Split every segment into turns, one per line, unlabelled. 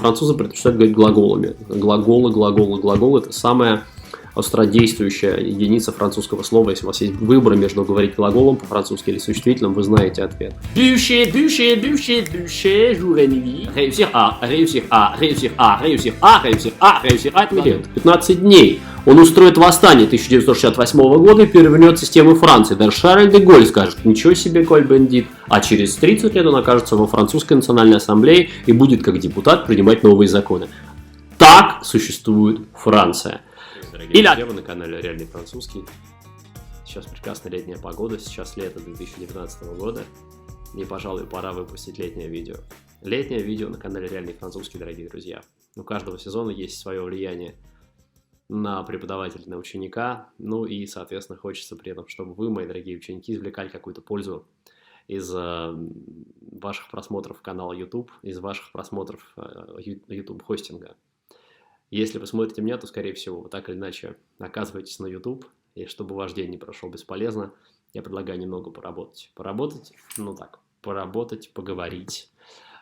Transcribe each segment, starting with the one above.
французы предпочитают говорить глаголами. Глаголы – это самая остродействующая единица французского слова. Если у вас есть выбор между говорить глаголом по-французски или существительным, вы знаете ответ. Бûcher, bûcher, bûcher, bûcher, jour et nuit. Réussir à, réussir à, réussir à, réussir à, réussir à, réussir à. 15 дней. Он устроит восстание 1968 года и перевернет систему Франции. Даже Шарль де Голль скажет: ничего себе, Коль-Бендит. А через 30 лет он окажется во французской национальной ассамблее и будет как депутат принимать новые законы. Так существует Франция. Дорогие друзья, вы на канале Реальный Французский. Сейчас прекрасная летняя погода, сейчас лето 2019 года. И, пожалуй, пора выпустить летнее видео. Летнее видео на канале Реальный Французский, дорогие друзья. У каждого сезона есть свое влияние на преподавателя, на ученика. Ну и, соответственно, хочется при этом, чтобы вы, мои дорогие ученики, извлекали какую-то пользу из ваших просмотров канала YouTube, из ваших просмотров YouTube-хостинга. Если вы смотрите меня, то, скорее всего, вы так или иначе оказываетесь на YouTube, и чтобы ваш день не прошел бесполезно, я предлагаю немного поработать. Поработать, поговорить.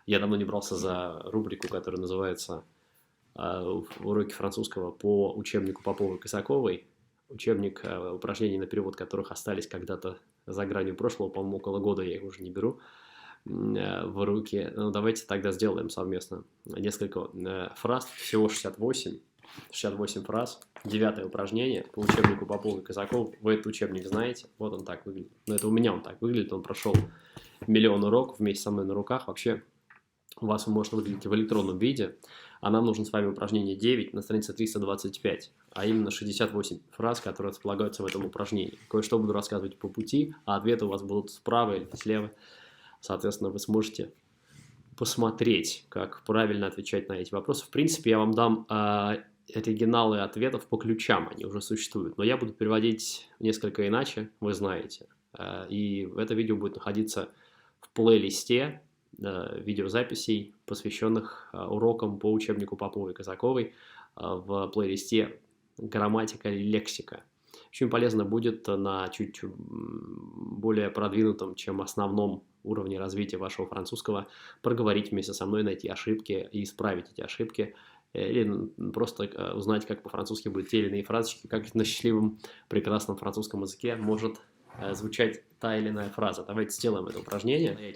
Я давно не брался за рубрику, которая называется «Уроки французского по учебнику Поповой-Косаковой». Учебник, упражнений на перевод которых остались когда-то за гранью прошлого, по-моему, около года, я их уже не беру в руки. Ну, давайте тогда сделаем совместно несколько фраз, всего 68 фраз. 9-е упражнение по учебнику Поповой-Косаковой. Вы этот учебник знаете, вот он так выглядит. Но это у меня он так выглядит, он прошел миллион уроков вместе со мной на руках. Вообще, у вас он может выглядеть в электронном виде, а нам нужно с вами упражнение 9 на странице 325, а именно 68 фраз, которые располагаются в этом упражнении. Кое-что буду рассказывать по пути, а ответы у вас будут справа или слева. Соответственно, вы сможете посмотреть, как правильно отвечать на эти вопросы. В принципе, я вам дам оригиналы ответов по ключам, они уже существуют. Но я буду переводить несколько иначе, вы знаете. И это видео будет находиться в плейлисте видеозаписей, посвященных урокам по учебнику Поповой-Косаковой, в плейлисте «Грамматика и лексика». Очень полезно будет на чуть более продвинутом, чем основном уровне развития вашего французского, проговорить вместе со мной, найти ошибки и исправить эти ошибки, или просто узнать, как по-французски будут те или иные фразочки, как на счастливом, прекрасном французском языке может звучать та или иная фраза. Давайте сделаем это упражнение.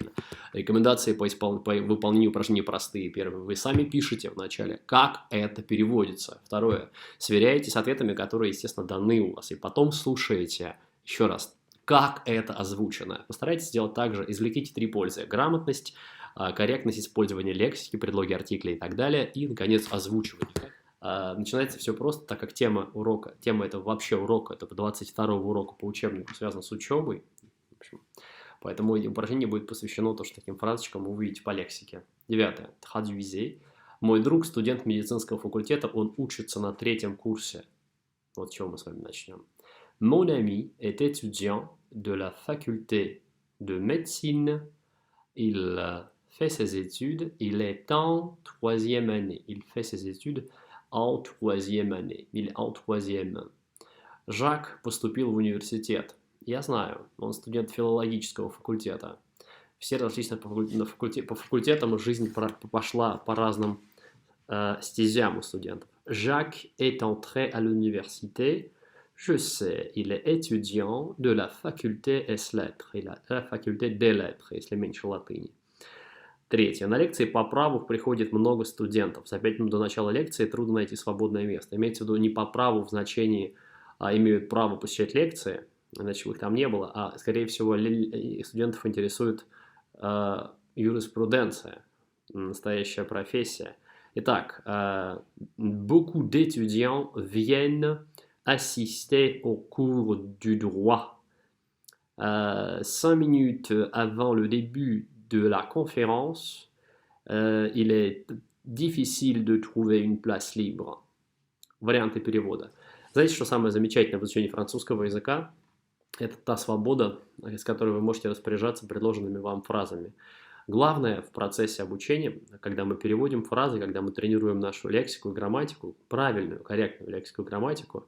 Рекомендации по выполнению упражнений простые. Первое, вы сами пишете вначале, как это переводится. Второе, сверяете с ответами, которые, естественно, даны у вас. И потом слушаете еще раз, как это озвучено. Постарайтесь сделать так же. Извлеките 3 пользы. Грамотность, корректность использования лексики, предлоги, артикли и так далее. И, наконец, озвучивание. Начинается все просто, так как тема этого вообще урока, это 22-го урока по учебнику связана с учебой. В общем, поэтому упражнение будет посвящено то, что таким фразочкам вы увидите по лексике. 9. Traduisez. Мой друг, студент медицинского факультета, он учится на 3-м курсе. Вот с чего мы с вами начнем. Mon ami est étudiant de la faculté de médecine. Il fait ses études. Il est en 3e année. Il fait ses études en 3e année. Il est en 3e. Жак поступил в университет. Я знаю, он студент филологического факультета. Все разошлись по факультетам, жизнь пошла по разным стезям у студентов. Jacques est entré à l'université. Je sais, il est étudiant de la faculté S-lettres. Il a la faculté des lettres, если меньше латыни. 3. На лекции по праву приходит много студентов. За 5 минут до начала лекции трудно найти свободное место. Имеется в виду не по праву в значении имеют право посещать лекции, иначе их там не было, а, скорее всего, студентов интересует юриспруденция, настоящая профессия. Итак, beaucoup d'étudiants viennent assister au cours du droit. 5 minutes avant le début de la conférence, il est difficile de trouver une place libre. Варианты перевода. Знаете, что самое замечательное в изучении французского языка? Это та свобода, с которой вы можете распоряжаться предложенными вам фразами. Главное в процессе обучения, когда мы переводим фразы, когда мы тренируем нашу лексику и грамматику, правильную, корректную лексику и грамматику,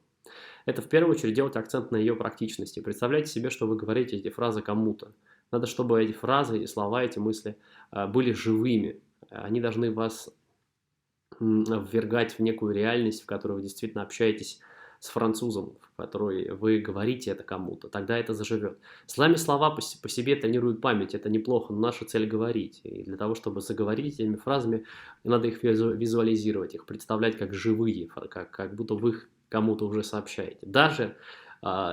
это в первую очередь делать акцент на ее практичности. Представляйте себе, что вы говорите эти фразы кому-то. Надо, чтобы эти фразы, эти слова, эти мысли были живыми. Они должны вас ввергать в некую реальность, в которой вы действительно общаетесь с французом, в которой вы говорите это кому-то, тогда это заживет. Сами слова по себе тренируют память, это неплохо, но наша цель говорить. И для того, чтобы заговорить этими фразами, надо их визуализировать, их представлять как живые, как будто вы их кому-то уже сообщаете. Даже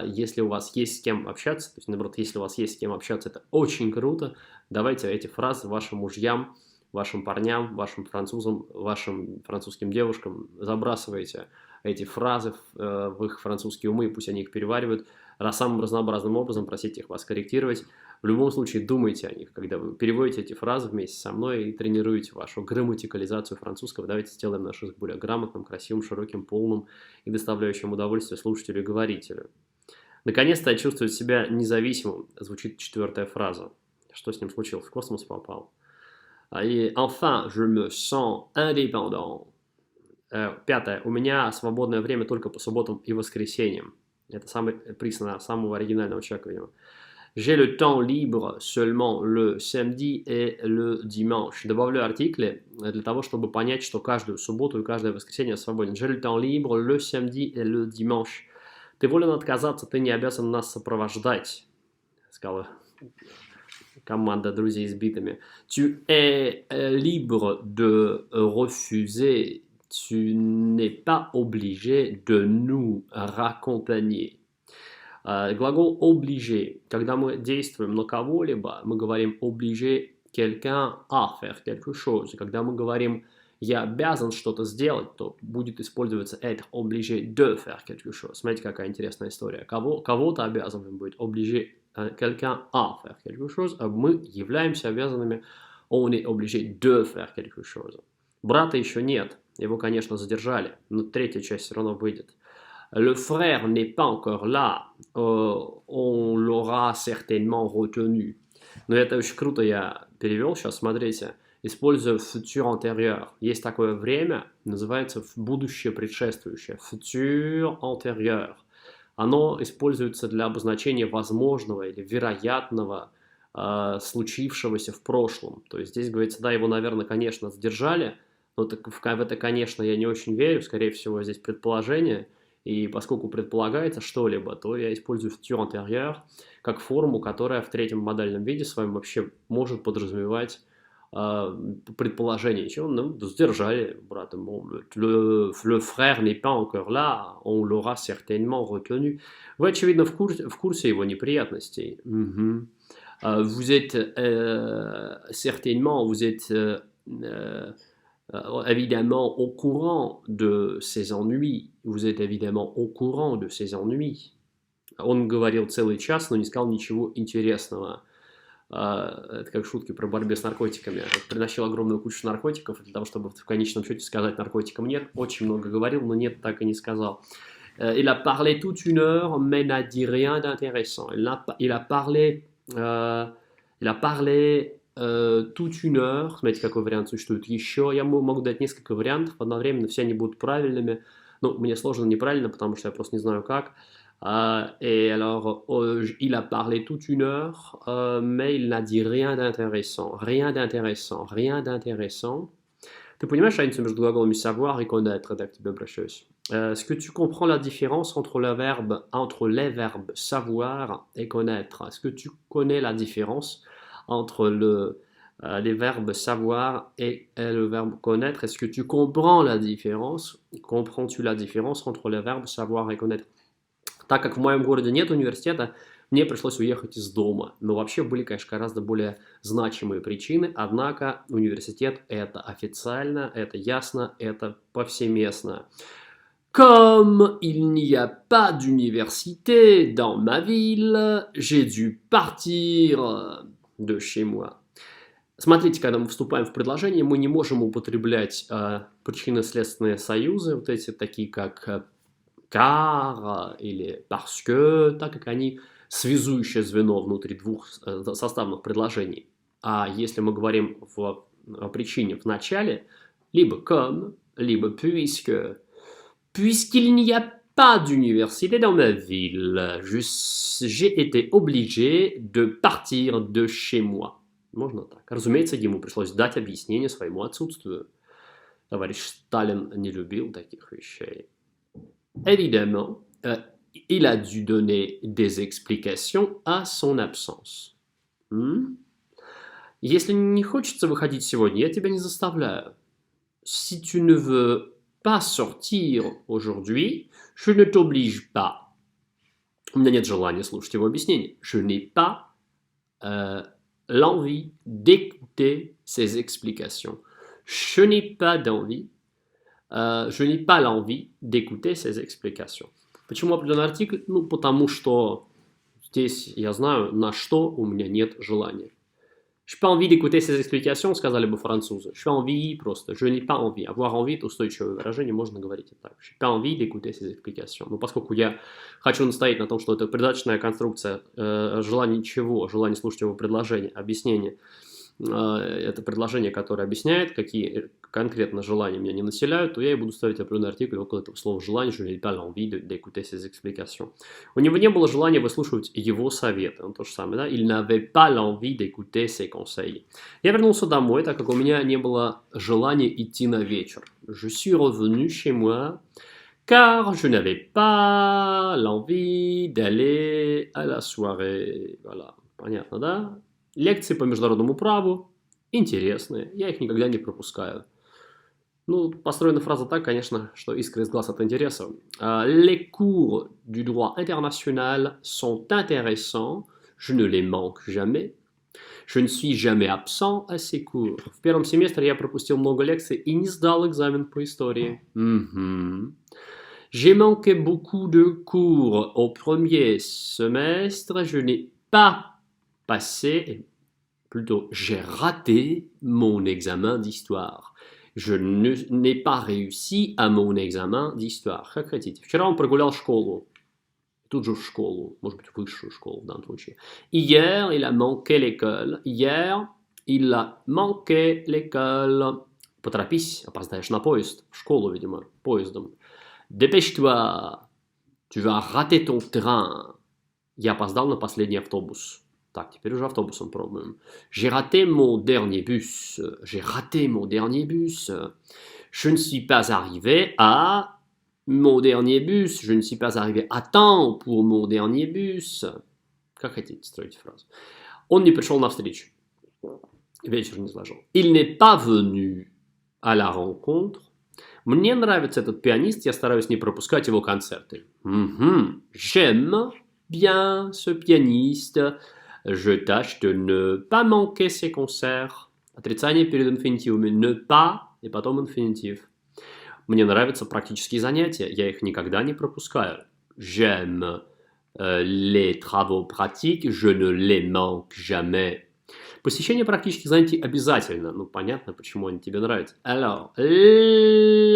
если у вас есть с кем общаться, то есть, наоборот, если у вас есть с кем общаться, это очень круто, давайте эти фразы вашим мужьям, вашим парням, вашим французам, вашим французским девушкам забрасывайте эти фразы в их французские умы, пусть они их переваривают, самым разнообразным образом, просите их вас корректировать. В любом случае думайте о них, когда вы переводите эти фразы вместе со мной и тренируете вашу грамматикализацию французского. Давайте сделаем наш язык более грамотным, красивым, широким, полным и доставляющим удовольствие слушателю и говорителю. Наконец-то я чувствую себя независимым, звучит 4-я фраза. Что с ним случилось? В космос попал. И enfin, je me sens indépendant. 5. У меня свободное время только по субботам и воскресеньям. Это самый приз самого оригинального человека, видимо. J'ai le temps libre seulement le samedi et le dimanche. Добавлю артикли для того, чтобы понять, что каждую субботу и каждое воскресенье я свободен. J'ai le temps libre le samedi et le dimanche. Ты волен отказаться, ты не обязан нас сопровождать, сказала команда друзей с битами. Tu es libre de refuser. Tu n'es pas obligé de nous raccompagner. Глагол obligé. Когда мы действуем на кого-либо, мы говорим obliger quelqu'un à faire quelque chose. Когда мы говорим я обязан что-то сделать, то будет использоваться être obligé de faire quelque chose. Смотрите, какая интересная история. Кого-то обязанным будет obligé quelqu'un à faire quelque chose, а мы являемся обязанными on est obligé de faire quelque chose. Брата еще нет. Его, конечно, задержали, но 3-я часть все равно выйдет. Le frère n'est pas encore là. On l'aura certainement retenu. Но это очень круто я перевел. Сейчас смотрите. Используя futur antérieur. Есть такое время, называется будущее предшествующее. Futur antérieur. Оно используется для обозначения возможного или вероятного случившегося в прошлом. То есть здесь говорится, да, его, наверное, конечно, задержали, но в это, конечно, я не очень верю. Скорее всего, здесь предположение. И поскольку предполагается что-либо, то я использую futur antérieur как форму, которая в 3-м модальном виде с вами вообще может подразумевать предположение. Чего? Ну, задержали брата. Le frère n'est pas encore là, on l'aura certainement retenu. Вы, очевидно, в курсе его неприятностей. Vous êtes certainement, vous êtes évidemment au courant de ses ennuis. Vous êtes évidemment au courant de ses ennuis. Он говорил целый час, но не сказал ничего интересного. Это как шутки про борьбу с наркотиками. Приносил огромную кучу наркотиков для того, чтобы в конечном счете сказать наркотикам нет. Очень много говорил, но нет, так и не сказал. Il a parlé toute une heure, mais n'a dit rien d'intéressant. Il a parlé toute une heure. Смотрите, какой вариант существует еще. Я могу дать несколько вариантов одновременно, все они будут правильными. Ну, мне сложно неправильно, потому что я просто не знаю как. Et alors, il a parlé toute une heure, mais il n'a dit rien d'intéressant. Rien d'intéressant. Rien d'intéressant. Ты понимаешь разницу между глаголами savoir et connaître, да, к тебе обращаюсь? Est-ce que tu comprends la différence entre les verbes savoir et connaître? Est-ce que tu connais la différence entre les verbes savoir et le verbe connaître? Est-ce que tu comprends la différence? Comprends-tu la différence entre les verbes savoir et connaître? Так как в моем городе нет университета, мне пришлось уехать из дома. Но вообще были, конечно, гораздо более значимые причины. Однако университет – это официально, это ясно, это повсеместно. Comme il n'y a pas d'université dans ma ville, j'ai dû partir de chez moi. Смотрите, когда мы вступаем в предложение, мы не можем употреблять причинно-следственные союзы, вот эти такие как car или parce que, так как они связующее звено внутри двух составных предложений. А если мы говорим о причине в начале, либо comme, либо puisque. Puisqu'il n'y a pas d'université dans ma ville, j'ai été obligé de partir de chez moi. Можно так. Разумеется, ему пришлось дать объяснение своему отсутствию. Товарищ Сталин не любил таких вещей. Évidemment, il a dû donner des explications à son absence. Если не хочется выходить сегодня, я тебя не заставляю. Si tu ne veux pas sortir aujourd'hui, je ne t'oblige pas. У меня нет желания слушать его объяснение. Je n'ai pas l'envie d'écouter ses explications. Je n'ai pas d'envie. Je n'ai pas l'envie d'écouter ses explications. Почему определенный артикль? Ну, потому что здесь я знаю, на что у меня нет желания. Je n'ai pas envie d'écouter ces explications, сказали бы французы. Je n'ai pas envie просто. Je n'ai pas envie. Avoir envie – это устойчивое выражение, можно говорить и так. Je n'ai pas envie d'écouter ces explications. Но поскольку я хочу настоять на том, что это придаточная конструкция желание чего? Желание слушать его предложение, объяснение. Это предложение, которое объясняет, какие конкретно желания меня не населяют, то я и буду ставить определенный артикль около этого слова «желание», je n'ai pas l'envie d'écouter ses explications. У него не было желания выслушивать его советы, он то же самое, да? Il n'avait pas l'envie d'écouter ses conseils. Я вернулся домой, так как у меня не было желания идти на вечер. Je suis revenu chez moi, car je n'avais pas l'envie d'aller à la soirée. Voilà, понятно, да? Лекции по международному праву интересные, я их никогда не пропускаю. Ну, построена фраза так, конечно, что искра из глаз от интереса. Les cours du droit international sont intéressants, je ne les manque jamais. Je ne suis jamais absent à ces cours. В первом семестре я пропустил много лекций и не сдал экзамен по истории. J'ai manqué beaucoup de cours au premier semestre, je n'ai pas passé, plutôt j'ai raté mon examen d'histoire. Je n'ai pas réussi à mon examen d'histoire. Как хотите. Вчера он прогулял школу. Тут же в школу, может быть, высшую школу в данном случае. Hier, il a manqué l'école. Hier, il a manqué l'école. Поторопись, опоздаешь на поезд. В школу, видимо, поездом. Dépêche-toi. Tu vas rater ton train. Я опоздал на последний автобус. Так, теперь уже автобусом пробуем. J'ai raté mon dernier bus. J'ai raté mon dernier bus. Je ne suis pas arrivé à mon dernier bus. Je ne suis pas arrivé à temps pour mon dernier bus. Как хотите строить фразу. Он не пришел на встречу. Вечер не сложил. Il n'est pas venu à la rencontre. Мне нравится этот пианист, я стараюсь не пропускать его концерты. J'aime bien ce pianiste. Je tâche de ne pas manquer ses concerts. Отрицание перед инфинитивами. Ne pas и потом инфинитив. Мне нравятся практические занятия. Я их никогда не пропускаю. J'aime les travaux pratiques. Je ne les manque jamais. Посещение практических занятий обязательно. Ну, понятно, почему они тебе нравятся. Alors,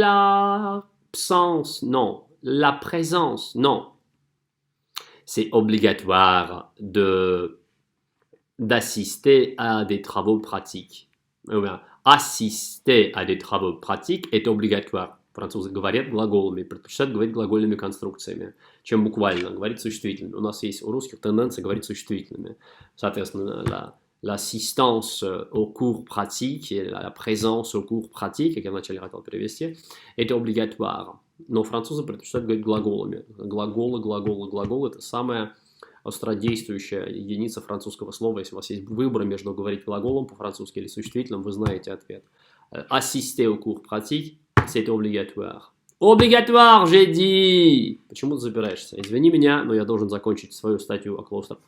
l'absence, non. La présence, non. C'est obligatoire d'assister à des travaux pratiques. Assister à des travaux pratiques est obligatoire. Французы говорят глаголами, предпочитают говорить глагольными конструкциями, чем буквально говорить существительными. У нас есть у русских тенденция говорить существительными. Соответственно, l'assistance aux cours pratiques et la présence aux cours pratiques, как я вначале хотел перевести, это obligatoire. Но французы предпочитают говорить глаголами. Глаголы – это самая остродействующая единица французского слова. Если у вас есть выбор между говорить глаголом по-французски или существительным, вы знаете ответ. Assister aux cours pratiques, c'est obligatoire. Obligatoire, j'ai dit! Почему ты запираешься? Извини меня, но я должен закончить свою статью о клаустрофобии.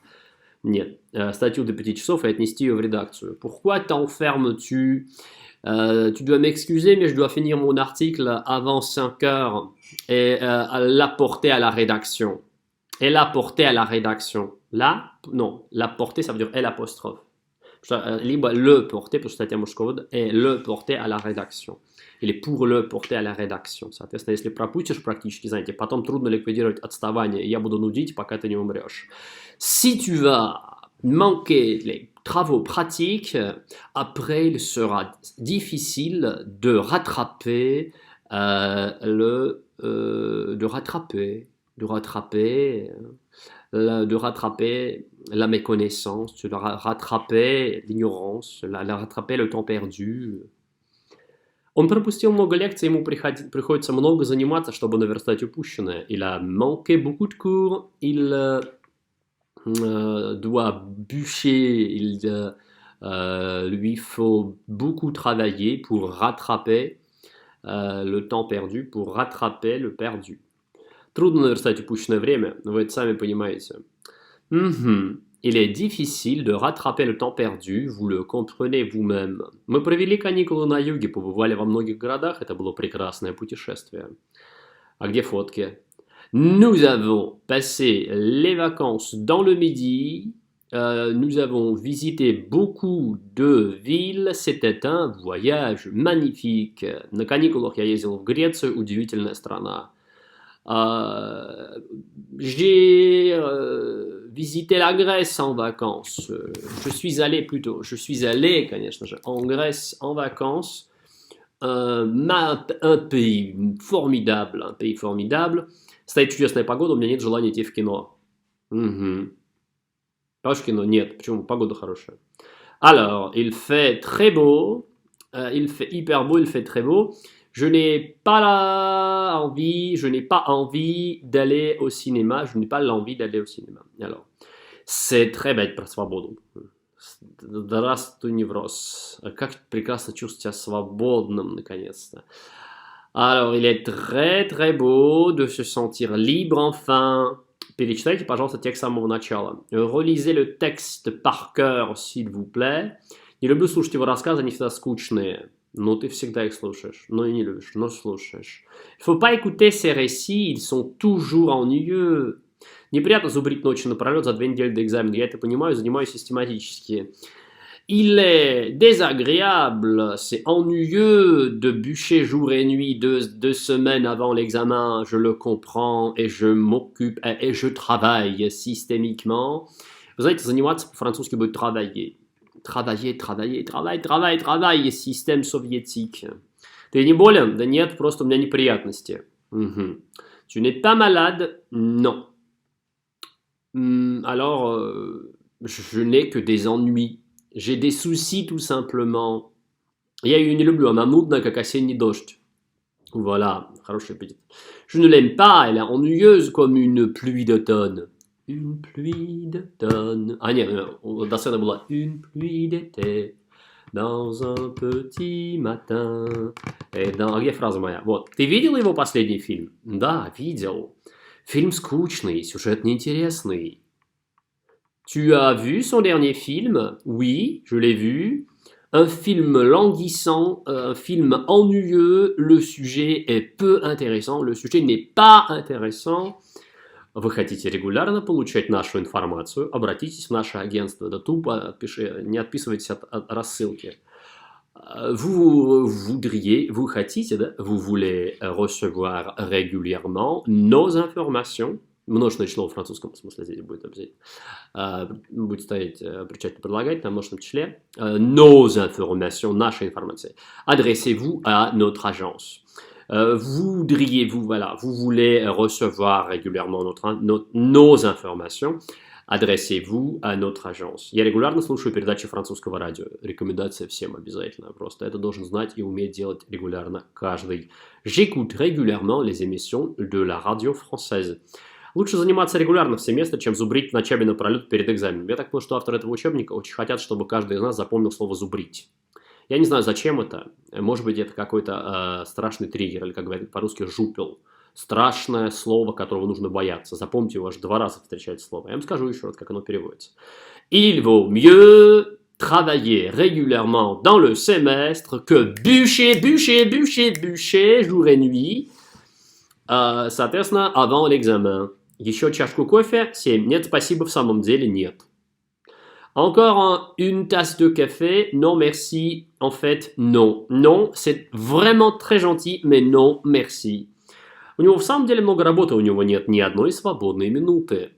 Нет, статью до 5 часов и отнести ее в редакцию. Pourquoi t'enfermes-tu? Tu dois m'excuser, mais je dois finir mon article avant 5 heures et l'apporter à la rédaction. Et l'apporter à la rédaction. Là, non, l'apporter, ça veut dire L apostrophe. Либо le porter, потому что статья мужского рода, et le porter à la rédaction. Или pour le porter à la rédaction. Соответственно, если пропустишь практически занятия, потом трудно ликвидировать отставание, и я буду нудить, пока ты не умрешь. Si tu vas manquer les travaux pratiques, après il sera difficile de rattraper la méconnaissance, de rattraper l'ignorance, rattraper le temps perdu. Он пропустил много лекций, ему приходится много заниматься, чтобы наверстать упущенное. Il a manqué beaucoup de cours, il doit bûcher, lui faut beaucoup travailler pour rattraper le temps perdu, pour rattraper le perdu. Трудно наверстать упущенное время, вы это сами понимаете. Il est difficile de rattraper le temps perdu, vous le comprenez vous-même. Мы провели каникулы на юге, побывали во многих городах, это было прекрасное путешествие. А где фотки? Nous avons passé les vacances dans le Midi, nous avons visité beaucoup de villes, c'était un voyage magnifique. На каникулах я ездил в Грецию, удивительная страна. J'ai visité la Grèce en vacances. Je suis allé, конечно же, en Grèce en vacances. Un pays formidable. Стоит чудесная погода, у меня нет желания идти в кино. Пойдешь в кино? Нет. Почему? Погода хорошая. Alors, il fait très beau. Il fait hyper beau, il fait très beau. Je n'ai pas envie d'aller au cinéma. Je n'ai pas l'envie d'aller au cinéma. Alors, c'est très bête про свободу. Здравствуй, невроз. Как прекрасно чувствовать себя свободным, наконец-то. Alors, il est très, très beau de se sentir libre enfin. Перечитайте, пожалуйста, текст с самого начала. Relisez le texte par cœur, s'il vous plaît. Не люблю слушать его рассказы, они всегда скучные. Но ты всегда их слушаешь. Но и не любишь, но слушаешь. Il faut pas écouter ces récits, ils sont toujours ennuyeux. Неприятно зубрить ночью напролет за 2 недели до экзамена. Я это понимаю, занимаюсь систематически. Il est désagréable, c'est ennuyeux de bûcher jour et nuit 2 semaines avant l'examen. Je le comprends et je m'occupe et je travaille systémiquement. Vous знаете, заниматься по-французски будет travailler. Travailler, système soviétique. Ты не болен? Да нет, просто у меня неприятности. Tu n'es pas malade? Non. Alors, je n'ai que des ennuis. J'ai des soucis tout simplement. Я ее не люблю, она нудная, как осенний дождь. Voilà, хороший аппетит. Je ne l'aime pas, elle est ennuyeuse comme une pluie d'automne. Une pluie d'automne. А нет, до сцены была une pluie d'été dans un petit matin. А где фраза моя? Вот. Ты видел его последний фильм? Да, видел. Фильм скучный, сюжет неинтересный. Tu as vu son dernier film? Oui, je l'ai vu. Un film languissant, un film ennuyeux, le sujet est peu intéressant, le sujet n'est pas intéressant. Вы хотите регулярно получать нашу информацию? Обратитесь в наше агентство. Да тупо не отписывайтесь от рассылки. Vous хотите, да? Vous voulez recevoir régulièrement nos informations. Множественное число в французском смысле здесь будет обязательно. Будет стоять причастие прилагательное на множественном числе. Nos informations, наша информация. Adressez-vous à notre agence. Voudriez-vous, voilà, vous voulez recevoir régulièrement nos informations. Adressez-vous à notre agence. Я регулярно слушаю передачи французского радио. Рекомендация всем обязательно. Просто это должен знать и уметь делать регулярно каждый. J'écoute régulièrement les émissions de la radio française. Лучше заниматься регулярно в семестре, чем зубрить ночами напролет перед экзаменом. Я так понял, что авторы этого учебника очень хотят, чтобы каждый из нас запомнил слово «зубрить». Я не знаю, зачем это. Может быть, это какой-то страшный триггер, или, как говорят по-русски, жупел. Страшное слово, которого нужно бояться. Запомните, его аж 2 раза встречается слово. Я вам скажу еще раз, как оно переводится. Il vaut mieux travailler régulièrement dans le semestre que bûcher jour et nuit. Соответственно, avant l'examen. Еще чашку кофе? 7. Нет, спасибо, в самом деле нет. Encore une tasse de café? Non, merci. En fait, non. Non, c'est vraiment très gentil, mais non, merci. У него в самом деле много работы, у него нет ни одной свободной минуты.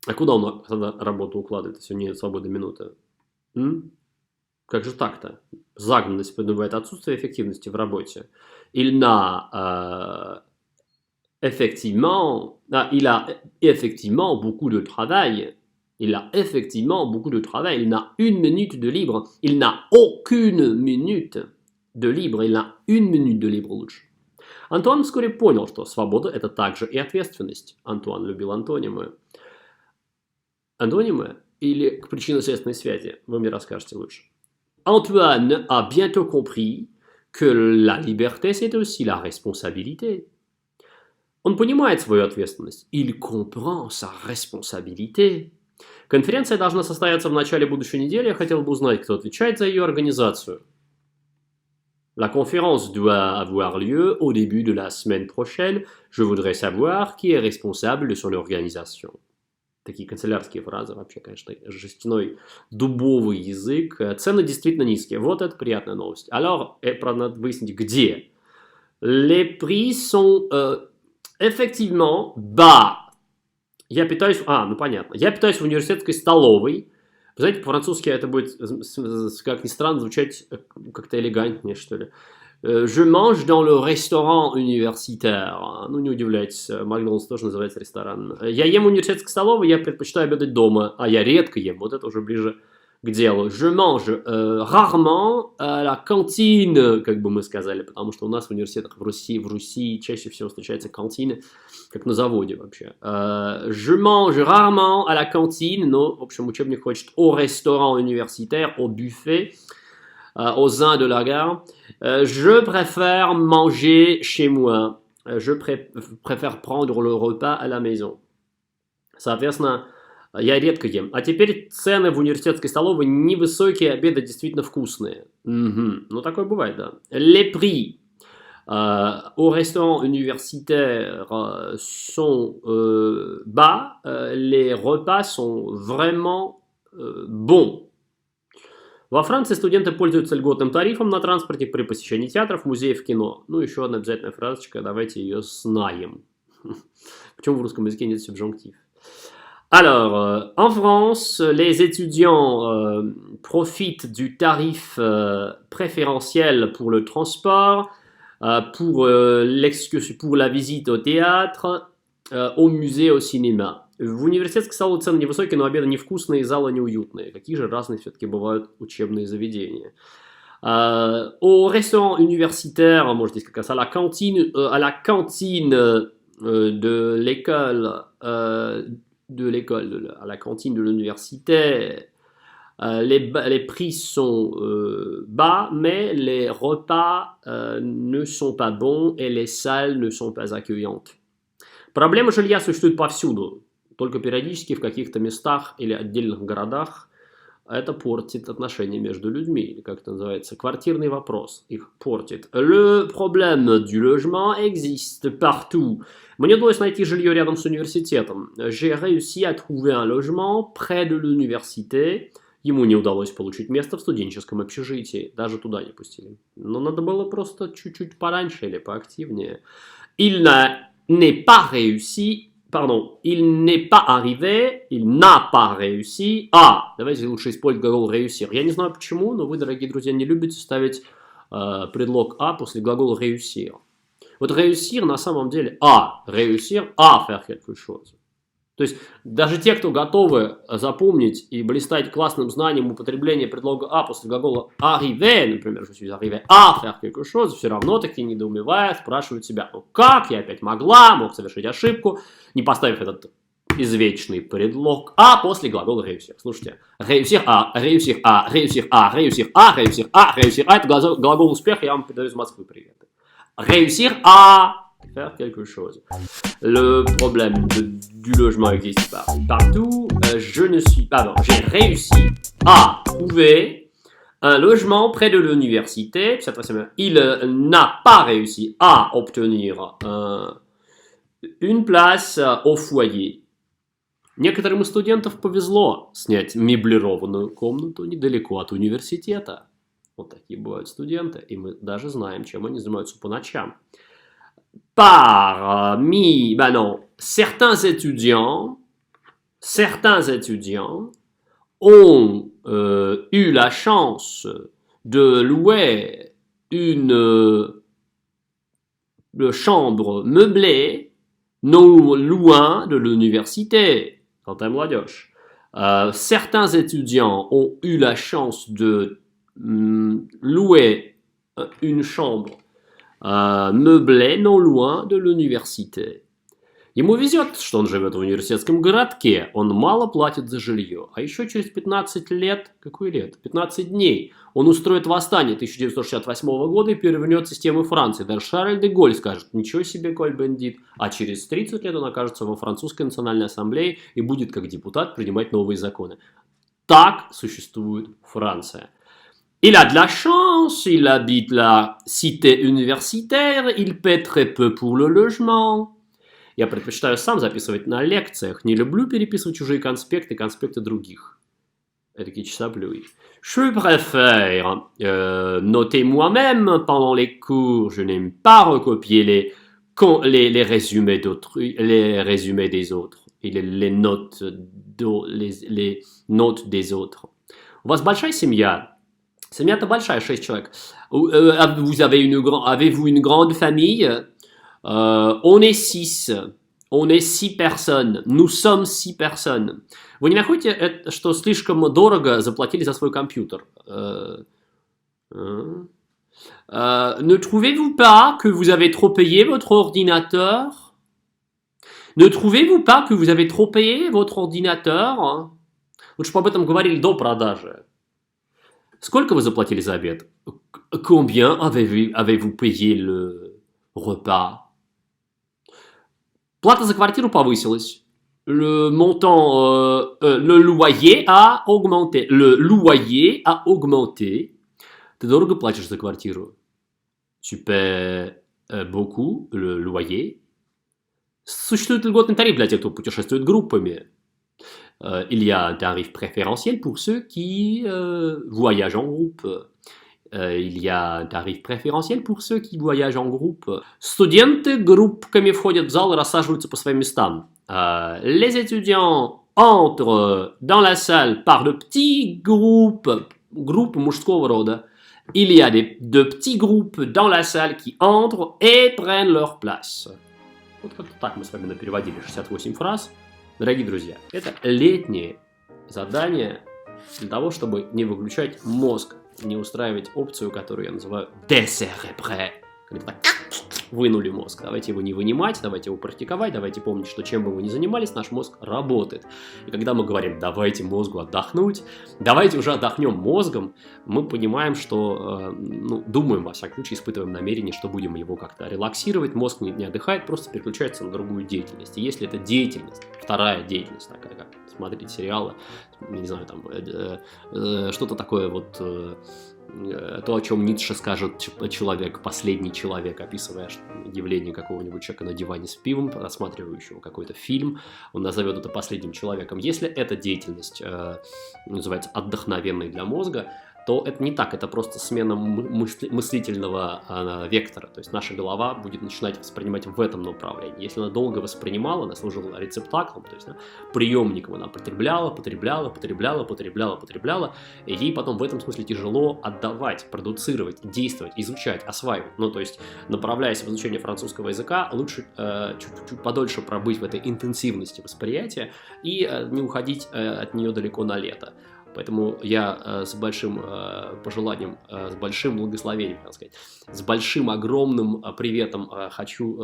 А куда он работу укладывает, если нет свободной минуты? Как же так-то? Загнанность подразумевает отсутствие эффективности в работе. Il a effectivement beaucoup de travail. Il n'a une minute de libre. Il n'a aucune minute. de libre, или на une minute de libre лучше. Антуан вскоре понял, что свобода – это также и ответственность. Антуан любил антонимы. Антонимы или к причинно-следственной связи? Вы мне расскажете лучше. Antoine a bientôt compris que la liberté, c'est aussi la responsabilité. Он понимает свою ответственность. Il comprend sa responsabilité. Конференция должна состояться в начале будущей недели. Я хотел бы узнать, кто отвечает за ее организацию. La conférence doit avoir lieu au début de la semaine prochaine. Je voudrais savoir qui est responsable de son organisation. Такие канцелярские фразы, вообще, конечно, жестяной дубовый язык. Цены действительно низкие. Вот это приятная новость. Alors, правда, надо выяснить, где. Les prix sont effectivement bas. Я питаюсь... ну понятно. Я питаюсь в университетской столовой. Вы знаете, по-французски это будет, как ни странно, звучать как-то элегантнее, что ли. Je mange dans le restaurant universitaire. Ну, не удивляйтесь, Макдональдс тоже называется ресторан. Я ем в университетской столовой, я предпочитаю обедать дома. А я редко ем, вот это уже ближе к делу. Je mange rarement à la cantine, как бы мы сказали, потому что у нас в университетах в Руси чаще всего встречается кантины, как на заводе вообще. Je mange rarement à la cantine, но, в общем, учебник хочет au restaurant universitaire, au buffet, aux uns de la gare. Je préfère manger chez moi. Je préfère prendre le repas à la maison. Соответственно, я редко ем. А теперь цены в университетской столовой невысокие, обеды действительно вкусные. Ну, такое бывает, да. Les prix au restaurant universitaire sont bas. Les repas sont vraiment bons. Во Франции студенты пользуются льготным тарифом на транспорте при посещении театров, музеев, кино. Ну, еще одна обязательная фразочка, давайте ее знаем. Почему в русском языке нет субжонктив? Alors, en France, les étudiants profitent du tarif préférentiel pour le transport, pour la visite au théâtre, au musée, au cinéma. В университетской столовой цены невысокие, но обеды невкусные, залы неуютные. Какие же разные все-таки бывают учебные заведения. Au restaurant universitaire, moi je dis как раз à la cantine de l'école, à la cantine de l'université, les prix sont bas, mais les repas ne sont pas bons et les salles ne sont pas accueillantes. Проблема жилья существует повсюду, только периодически в каких-то местах или отдельных городах это портит отношения между людьми, или как это называется, квартирный вопрос их портит. Le problème du logement existe partout. Мне удалось найти жилье рядом с университетом. J'ai réussi à trouver un logement près de l'université. Ему не удалось получить место в студенческом общежитии. Даже туда не пустили. Но надо было просто чуть-чуть пораньше или поактивнее. Il n'est pas réussi... Pardon, il n'est pas arrivé, il n'a pas réussi. Давайте лучше использовать глагол réussir. Я не знаю почему, но вы, дорогие друзья, не любите ставить предлог «а» после глагола réussir. Вот réussir на самом деле réussir à faire quelque chose. То есть даже те, кто готовы запомнить и блистать классным знанием употребления предлога «а» после глагола arriver, например, je suis arrivé à faire quelque chose, все равно таки недоумевая спрашивают себя, ну как я опять мог совершить ошибку, не поставив этот извечный предлог «а» после глагола réussir. Слушайте, réussir à, réussir à, réussir à, réussir à, réussir à, réussir à, это глагол успеха, я вам передаю из Москвы привет. Réussir à faire quelque chose. Le problème du logement existe partout. J'ai réussi à trouver un logement près de l'université. Il n'a pas réussi à obtenir une place au foyer. Некоторым из студентов повезло снять меблированную комнату недалеко от университета. Вот такие бывают студенты, и мы даже знаем, чем они занимаются по ночам. Certains étudiants ont eu la chance de louer une chambre meublée non loin de l'université. Quant молодежь. Certains étudiants ont eu la chance de louer une chambre meublée non loin de l'université. Ему везет, что он живет в университетском городке, он мало платит за жилье. А еще через 15 лет, какое лет? 15 дней, он устроит восстание 1968 года и перевернет систему Франции. Даже Шарль де Голль скажет, ничего себе, Коль-Бендит. А через 30 лет он окажется во французской национальной ассамблее и будет как депутат принимать новые законы. Так существует Франция. Il a de la chance, il habite la cité universitaire, il paie très peu pour le logement. Я предпочитаю сам записывать на лекциях, не люблю переписывать чужие конспекты, конспекты других. Эдакий часоблюй. Je préfère noter moi-même pendant les cours, je n'aime pas recopier les résumés d'autrui, les résumés des autres, et les notes des autres. У вас большая семья? Семья-то большая, 6 человек. Avez-vous une grande famille? On est 6. On est 6 personnes. Nous sommes 6 personnes. Вы не находите, что слишком дорого заплатили за свой компьютер? Ne trouvez-vous pas que vous avez trop payé votre ordinateur? Ne trouvez-vous pas que vous avez trop payé votre ordinateur? Лучше бы об этом говорили до продажи. Сколько вы заплатили за обед? Combien avez-vous payé le repas? Плата за квартиру повысилась. Le montant, le loyer a augmenté. Le loyer a augmenté. Ты дорого платишь за квартиру? Tu paies beaucoup le loyer. Существует льготный тариф для тех, кто путешествует группами. Il y a un tarif préférentiel pour ceux qui voyagent en groupe. Il y a un tarif préférentiel pour ceux qui voyagent en groupe. Студенты группками входят в зал и рассаживаются по своим местам. Les étudiants entrent dans la salle par de petits groupes мужского рода. Il y a de petits groupes dans la salle qui entrent et prennent leur place. Вот как-то так мы с вами напереводили 68 фраз. Дорогие друзья, это летнее задание для того, чтобы не выключать мозг, не устраивать опцию, которую я называю «décérébré», когда так вынули мозг. Давайте его не вынимать, давайте его практиковать, давайте помнить, что чем бы мы ни занимались, наш мозг работает. И когда мы говорим «давайте мозгу отдохнуть», давайте уже отдохнем мозгом, мы понимаем, что, думаем, во всяком случае, испытываем намерение, что будем его как-то релаксировать, мозг не отдыхает, просто переключается на другую деятельность. И если это деятельность, вторая деятельность, такая как смотреть сериалы, не знаю, там, что-то такое вот... То, о чем Ницше скажет человек, последний человек, описывая явление какого-нибудь человека на диване с пивом, рассматривающего какой-то фильм, он назовет это последним человеком. Если эта деятельность называется отдохновенной для мозга, то это не так, это просто смена мыслительного вектора, то есть наша голова будет начинать воспринимать в этом направлении. Если она долго воспринимала, она служила рецептаклом, то есть приемником, она потребляла, и ей потом в этом смысле тяжело отдавать, продуцировать, действовать, изучать, осваивать. То есть, направляясь в изучение французского языка, лучше чуть-чуть подольше пробыть в этой интенсивности восприятия и не уходить от нее далеко на лето. Поэтому я с большим пожеланием, с большим благословением, так сказать, с большим огромным приветом хочу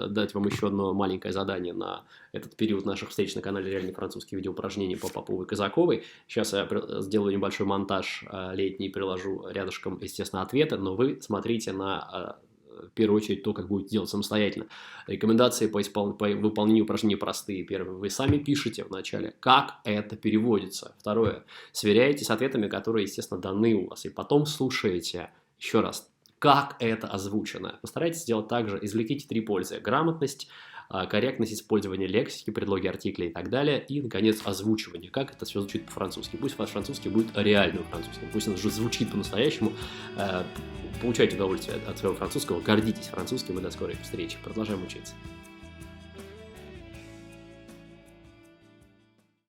дать вам еще одно маленькое задание на этот период наших встреч на канале «Реальные французские видеоупражнения» по Поповой и Казаковой. Сейчас я сделаю небольшой монтаж летний, приложу рядышком, естественно, ответы, но вы смотрите на... в первую очередь, то, как будете делать самостоятельно. Рекомендации по выполнению упражнений простые. Первое, вы сами пишете вначале, как это переводится. Второе, сверяете с ответами, которые, естественно, даны у вас. И потом слушаете еще раз, как это озвучено. Постарайтесь сделать так же. Извлеките 3 пользы. Грамотность, корректность использования лексики, предлоги, артикли и так далее. И, наконец, озвучивание. Как это все звучит по-французски. Пусть ваш французский будет реальным французским. Пусть он уже звучит по-настоящему. Получайте удовольствие от своего французского, гордитесь французским и до скорой встречи. Продолжаем учиться.